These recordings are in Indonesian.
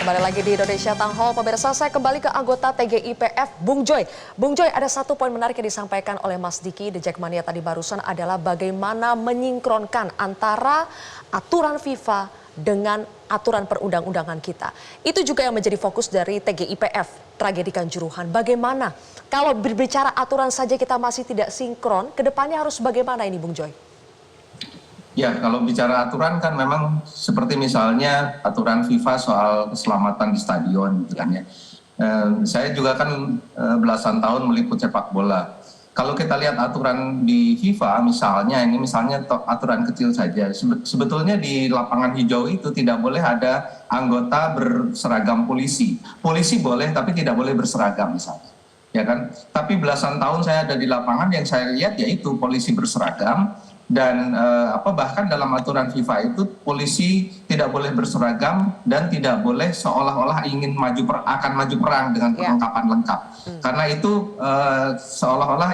kembali lagi di Indonesia Town Hall. Pemirsa, saya kembali ke anggota TGIPF, Bung Joy. Bung Joy, ada satu poin menarik yang disampaikan oleh Mas Diki di Jackmania tadi barusan adalah bagaimana menyinkronkan antara aturan FIFA dengan aturan perundang-undangan kita. Itu juga yang menjadi fokus dari TGIPF, tragedi Kanjuruhan. Bagaimana kalau berbicara aturan saja kita masih tidak sinkron, kedepannya harus bagaimana ini, Bung Joy? Ya, kalau bicara aturan kan memang seperti misalnya aturan FIFA soal keselamatan di stadion, gitu kan ya. Saya juga kan belasan tahun meliput sepak bola. Kalau kita lihat aturan di FIFA misalnya, ini misalnya aturan kecil saja. Sebetulnya di lapangan hijau itu tidak boleh ada anggota berseragam polisi. Polisi boleh tapi tidak boleh berseragam misalnya. Ya kan? Tapi belasan tahun saya ada di lapangan yang saya lihat yaitu polisi berseragam. Dan bahkan dalam aturan FIFA itu polisi tidak boleh berseragam dan tidak boleh seolah-olah ingin akan maju perang dengan perlengkapan lengkap. Karena itu seolah-olah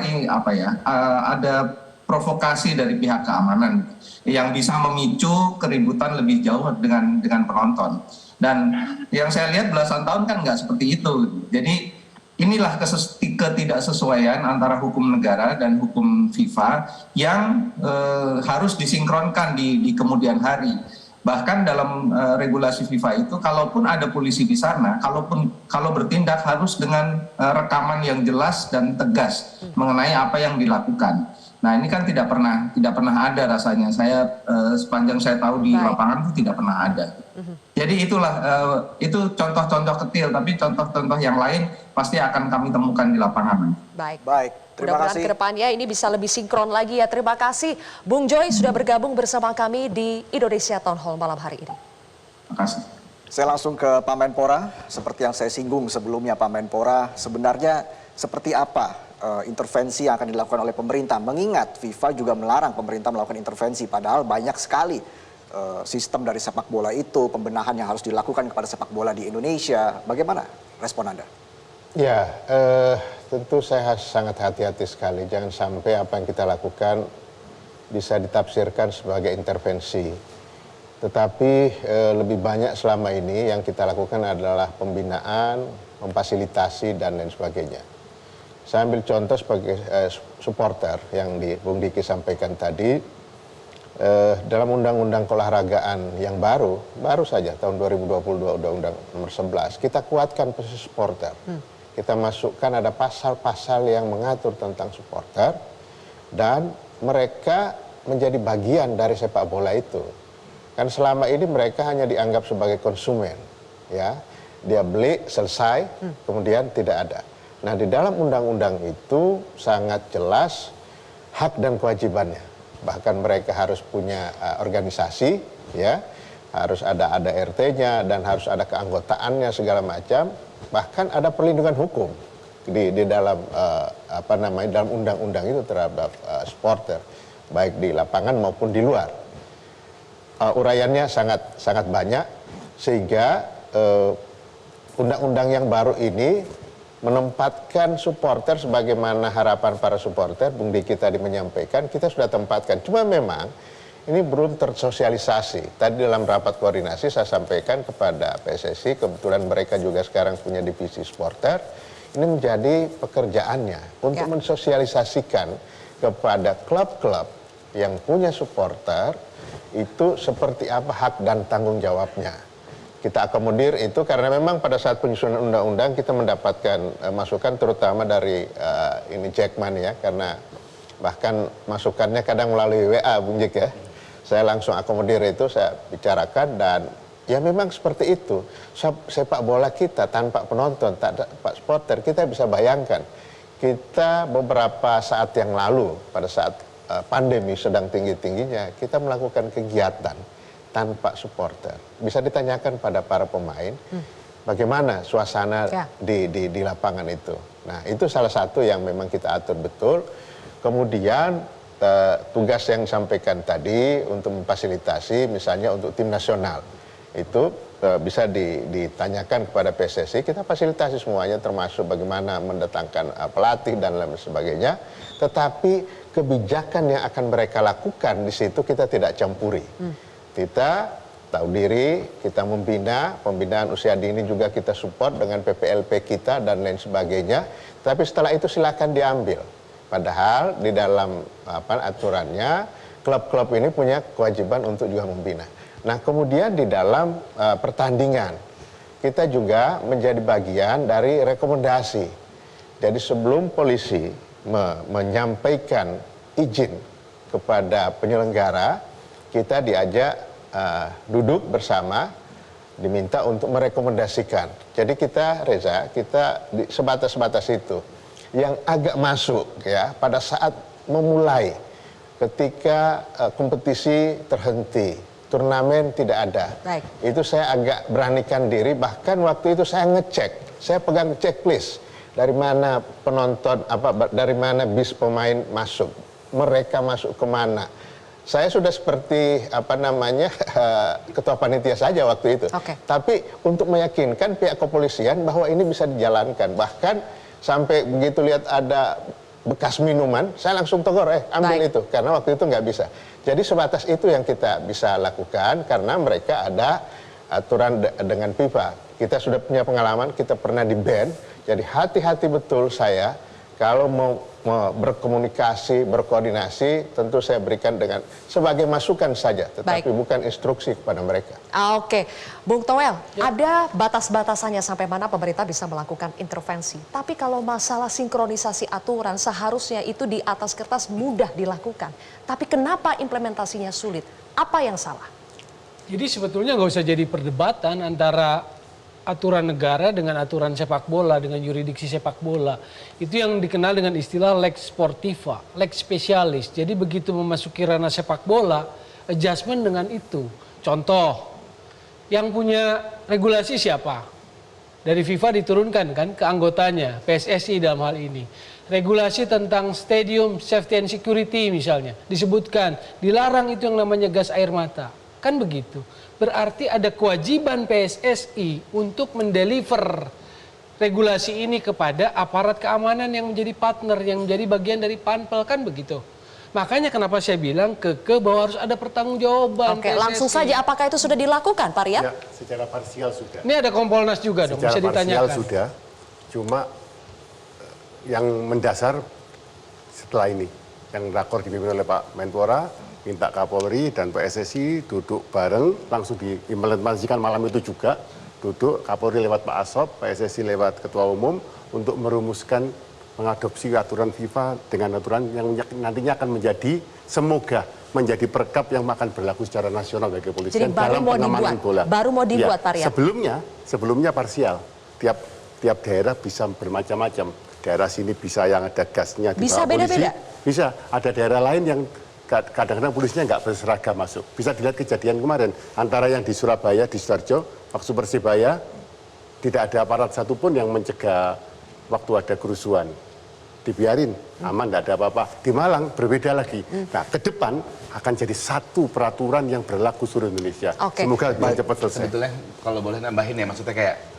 ada provokasi dari pihak keamanan yang bisa memicu keributan lebih jauh dengan penonton. Dan yang saya lihat belasan tahun kan nggak seperti itu. Jadi inilah ketidaksesuaian antara hukum negara dan hukum FIFA yang harus disinkronkan di kemudian hari. Bahkan dalam regulasi FIFA itu, kalaupun ada polisi di sana, kalau bertindak harus dengan rekaman yang jelas dan tegas mengenai apa yang dilakukan. Nah, ini kan tidak pernah ada rasanya. Saya sepanjang saya tahu di lapangan itu tidak pernah ada. Jadi itulah itu contoh-contoh kecil, tapi contoh-contoh yang lain pasti akan kami temukan di lapangan. Baik. Terima kasih. Ke depannya ini bisa lebih sinkron lagi ya. Terima kasih Bung Joy sudah bergabung bersama kami di Indonesia Town Hall malam hari ini. Terima kasih. Saya langsung ke Pak Menpora. Seperti yang saya singgung sebelumnya, Pak Menpora, sebenarnya seperti apa intervensi yang akan dilakukan oleh pemerintah? Mengingat FIFA juga melarang pemerintah melakukan intervensi, padahal banyak sekali sistem dari sepak bola itu, pembenahan yang harus dilakukan kepada sepak bola di Indonesia. Bagaimana respon Anda? Ya, tentu saya sangat hati-hati sekali. Jangan sampai apa yang kita lakukan bisa ditafsirkan sebagai intervensi. Tetapi lebih banyak selama ini yang kita lakukan adalah pembinaan, memfasilitasi, dan lain sebagainya. Saya ambil contoh sebagai supporter yang Bung Diki sampaikan tadi. Dalam undang-undang keolahragaan yang baru saja tahun 2022 Undang-Undang nomor 11, kita kuatkan posisi supporter. Kita masukkan ada pasal-pasal yang mengatur tentang supporter dan mereka menjadi bagian dari sepak bola itu. Kan selama ini mereka hanya dianggap sebagai konsumen, ya. Dia beli, selesai, kemudian tidak ada. Nah, di dalam undang-undang itu sangat jelas hak dan kewajibannya. Bahkan mereka harus punya organisasi, ya, harus ada RT-nya dan harus ada keanggotaannya segala macam. Bahkan ada perlindungan hukum di dalam dalam undang-undang itu terhadap supporter, baik di lapangan maupun di luar. Uraiannya sangat banyak sehingga undang-undang yang baru ini menempatkan supporter sebagaimana harapan para supporter. Bung Diki tadi menyampaikan, kita sudah tempatkan. Cuma memang ini belum tersosialisasi. Tadi dalam rapat koordinasi saya sampaikan kepada PSSI, kebetulan mereka juga sekarang punya divisi supporter. Ini menjadi pekerjaannya untuk mensosialisasikan kepada klub-klub yang punya supporter itu seperti apa hak dan tanggung jawabnya. Kita akomodir itu karena memang pada saat penyusunan undang-undang kita mendapatkan masukan terutama dari Jackman ya, karena bahkan masukannya kadang melalui WA Bung Jek ya. Saya langsung akomodir itu, saya bicarakan dan ya memang seperti itu. Sepak bola kita tanpa penonton, tanpa supporter, kita bisa bayangkan. Kita beberapa saat yang lalu pada saat pandemi sedang tinggi-tingginya kita melakukan kegiatan tanpa supporter. Bisa ditanyakan pada para pemain bagaimana suasana di lapangan itu. Nah, itu salah satu yang memang kita atur betul. Kemudian tugas yang disampaikan tadi untuk memfasilitasi misalnya untuk tim nasional itu bisa ditanyakan kepada PSSI, kita fasilitasi semuanya termasuk bagaimana mendatangkan pelatih dan lain sebagainya. Tetapi kebijakan yang akan mereka lakukan di situ kita tidak campuri. Kita tahu diri, kita membina, pembinaan usia dini juga kita support dengan PPLP kita dan lain sebagainya. Tapi setelah itu silakan diambil. Padahal di dalam aturannya, klub-klub ini punya kewajiban untuk juga membina. Nah kemudian di dalam pertandingan, kita juga menjadi bagian dari rekomendasi. Jadi sebelum polisi menyampaikan izin kepada penyelenggara, kita diajak duduk bersama, diminta untuk merekomendasikan. Jadi kita, Reza, kita sebatas-batas itu. Yang agak masuk ya pada saat memulai, ketika kompetisi terhenti, turnamen tidak ada. Baik. Itu saya agak beranikan diri, bahkan waktu itu saya ngecek, saya pegang checklist dari mana penonton, dari mana bis pemain masuk, mereka masuk kemana. Saya sudah seperti ketua panitia saja waktu itu. Oke. Tapi untuk meyakinkan pihak kepolisian bahwa ini bisa dijalankan, bahkan sampai begitu lihat ada bekas minuman, saya langsung tegur, ambil Baik. itu, karena waktu itu nggak bisa. Jadi sebatas itu yang kita bisa lakukan, karena mereka ada aturan dengan FIFA. Kita sudah punya pengalaman, kita pernah di-ban, jadi hati-hati betul saya, kalau mau berkomunikasi, berkoordinasi, tentu saya berikan dengan sebagai masukan saja, tetapi bukan instruksi kepada mereka. Oke, Bung Toel, ada batas-batasannya sampai mana pemerintah bisa melakukan intervensi. Tapi kalau masalah sinkronisasi aturan, seharusnya itu di atas kertas mudah dilakukan. Tapi kenapa implementasinya sulit? Apa yang salah? Jadi sebetulnya nggak usah jadi perdebatan antara aturan negara dengan aturan sepak bola, dengan yuridiksi sepak bola. Itu yang dikenal dengan istilah lex sportiva, lex spesialis. Jadi begitu memasuki ranah sepak bola, adjustment dengan itu. Contoh, yang punya regulasi siapa? Dari FIFA diturunkan kan ke anggotanya, PSSI dalam hal ini. Regulasi tentang stadium safety and security misalnya, disebutkan, dilarang itu yang namanya gas air mata. Kan begitu. Berarti ada kewajiban PSSI untuk mendeliver regulasi ini kepada aparat keamanan yang menjadi partner, yang menjadi bagian dari panpel, kan begitu. Makanya kenapa saya bilang bahwa harus ada pertanggungjawaban. Oke, langsung saja, apakah itu sudah dilakukan, Pak Riyad? Ya, secara parsial sudah. Ini ada Kompolnas juga dong, bisa Secara ditanyakan. parsial sudah, cuma yang mendasar setelah ini, yang rakor dipimpin oleh Pak Menpora, minta Kapolri dan PSSI duduk bareng, langsung diimplementasikan malam itu juga, duduk Kapolri lewat Pak Asop, PSSI lewat Ketua Umum, untuk merumuskan mengadopsi aturan FIFA dengan aturan yang nantinya akan menjadi, semoga menjadi perkap yang akan berlaku secara nasional bagi kepolisian dalam pengamanan bola. Baru mau dibuat, Pak Riyad? Sebelumnya parsial. Tiap daerah bisa bermacam-macam. Daerah sini bisa yang ada gasnya di Bisa bawah polisi. beda-beda? Bisa. Ada daerah lain yang kadang-kadang polisinya nggak berseragam masuk. Bisa dilihat kejadian kemarin. Antara yang di Surabaya, di Sidoarjo, waktu Persibaya, tidak ada aparat satupun yang mencegah waktu ada kerusuhan. Dibiarin, aman, tidak ada apa-apa. Di Malang berbeda lagi. Nah, ke depan akan jadi satu peraturan yang berlaku seluruh Indonesia. Oke. Semoga bisa cepat selesai. Sebetulnya kalau boleh nambahin ya, maksudnya kayak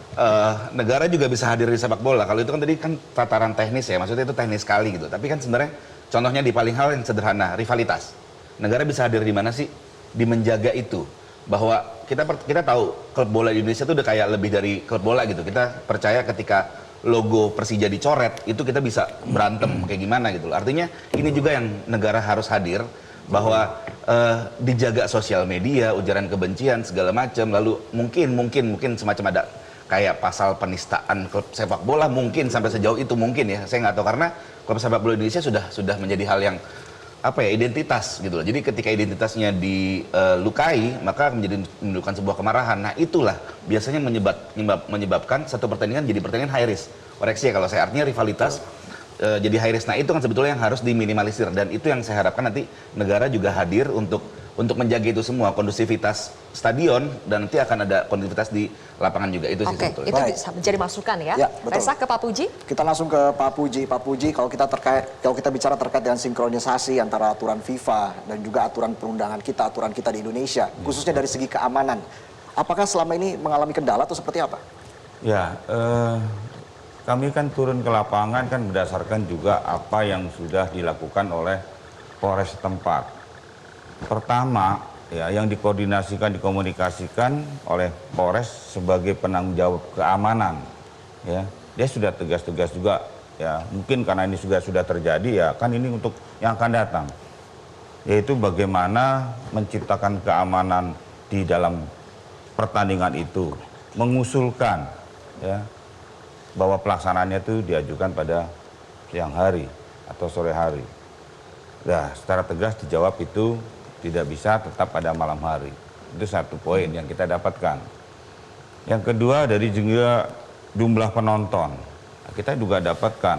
negara juga bisa hadir di sepak bola. Kalau itu kan tadi kan tataran teknis ya, maksudnya itu teknis sekali gitu. Tapi kan sebenarnya contohnya di paling hal yang sederhana, rivalitas. Negara bisa hadir di mana sih? Di menjaga itu. Bahwa kita tahu klub bola di Indonesia itu udah kayak lebih dari klub bola gitu. Kita percaya ketika logo Persija dicoret, itu kita bisa berantem kayak gimana gitu. Artinya ini juga yang negara harus hadir, bahwa dijaga sosial media, ujaran kebencian segala macam, lalu mungkin semacam ada kayak pasal penistaan klub sepak bola, mungkin sampai sejauh itu mungkin ya, saya nggak tahu, karena klub sepak bola Indonesia sudah menjadi hal yang identitas gitu loh. Jadi ketika identitasnya dilukai, maka menimbulkan sebuah kemarahan. Nah itulah biasanya menyebabkan satu pertandingan jadi pertandingan high risk. Koreksi ya kalau saya, artinya rivalitas jadi high risk. Nah itu kan sebetulnya yang harus diminimalisir, dan itu yang saya harapkan nanti negara juga hadir untuk menjaga itu semua, kondusivitas stadion, dan nanti akan ada kondusivitas di lapangan juga. Itu sih sebetulnya. Itu bisa menjadi masukan ya. Betul. Reza, ke Pak Puji. Kita langsung ke Pak Puji. Pak Puji, kalau kita bicara terkait dengan sinkronisasi antara aturan FIFA dan juga aturan perundangan kita, aturan kita di Indonesia, khususnya dari segi keamanan, apakah selama ini mengalami kendala atau seperti apa? Ya, kami kan turun ke lapangan kan berdasarkan juga apa yang sudah dilakukan oleh Polres setempat. Pertama, ya yang dikoordinasikan, dikomunikasikan oleh Polres sebagai penanggung jawab keamanan. Ya, dia sudah tegas-tegas juga. Ya, mungkin karena ini sudah terjadi, ya kan ini untuk yang akan datang. Yaitu bagaimana menciptakan keamanan di dalam pertandingan itu, mengusulkan ya bahwa pelaksanaannya itu diajukan pada siang hari atau sore hari. Nah, secara tegas dijawab itu tidak bisa, tetap pada malam hari. Itu satu poin yang kita dapatkan. Yang kedua dari juga jumlah penonton. Nah, kita juga dapatkan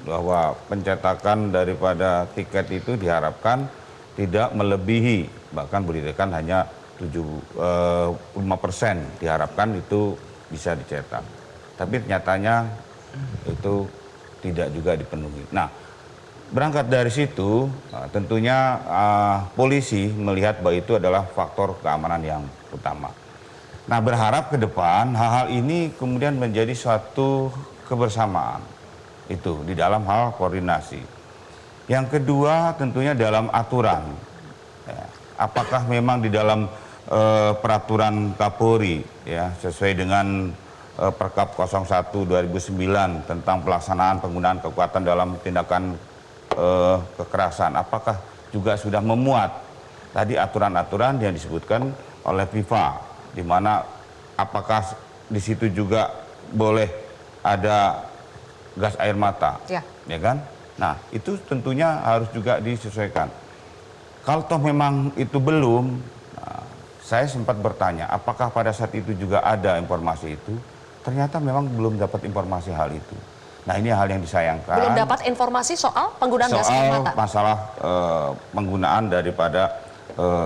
bahwa pencetakan daripada tiket itu diharapkan tidak melebihi, bahkan berdirikan hanya 5% diharapkan itu bisa dicetak. Tapi nyatanya itu tidak juga dipenuhi. Nah, berangkat dari situ, tentunya polisi melihat bahwa itu adalah faktor keamanan yang utama. Nah, berharap ke depan hal-hal ini kemudian menjadi suatu kebersamaan itu di dalam hal koordinasi. Yang kedua tentunya dalam aturan. Ya, apakah memang di dalam peraturan Kapolri ya sesuai dengan Perkap 01/2009 tentang pelaksanaan penggunaan kekuatan dalam tindakan kekerasan, apakah juga sudah memuat tadi aturan-aturan yang disebutkan oleh FIFA, di mana apakah di situ juga boleh ada gas air mata, ya kan? Nah, itu tentunya harus juga disesuaikan. Kalau toh memang itu belum, saya sempat bertanya, apakah pada saat itu juga ada informasi itu? Ternyata memang belum dapat informasi hal itu. Nah, ini hal yang disayangkan. Belum dapat informasi soal penggunaan gas air mata? Soal masalah penggunaan daripada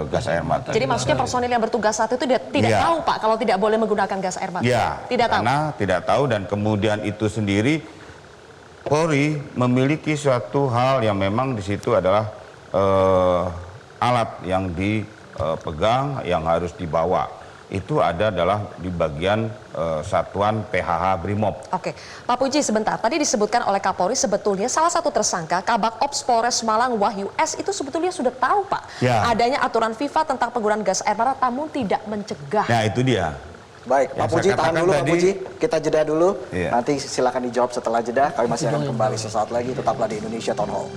gas air mata. Jadi maksudnya personil yang bertugas saat itu tidak tahu, Pak, kalau tidak boleh menggunakan gas air mata? Ya, tidak tahu. Karena tidak tahu, dan kemudian itu sendiri Polri memiliki suatu hal yang memang di situ adalah alat yang dipegang yang harus dibawa. Itu adalah di bagian satuan PHH Brimob. Oke, Pak Puji sebentar. Tadi disebutkan oleh Kapolri sebetulnya salah satu tersangka Kabak Ops Polres Malang Wahyu S itu sebetulnya sudah tahu, Pak, adanya aturan FIFA tentang penggunaan gas air mata, namun tidak mencegah. Nah, itu dia. Baik, Pak Puji tahan dulu, Pak Puji. Kita jeda dulu. Iya. Nanti silakan dijawab setelah jeda. Kami masih akan kembali sesaat lagi. Tetaplah di Indonesia Town Hall.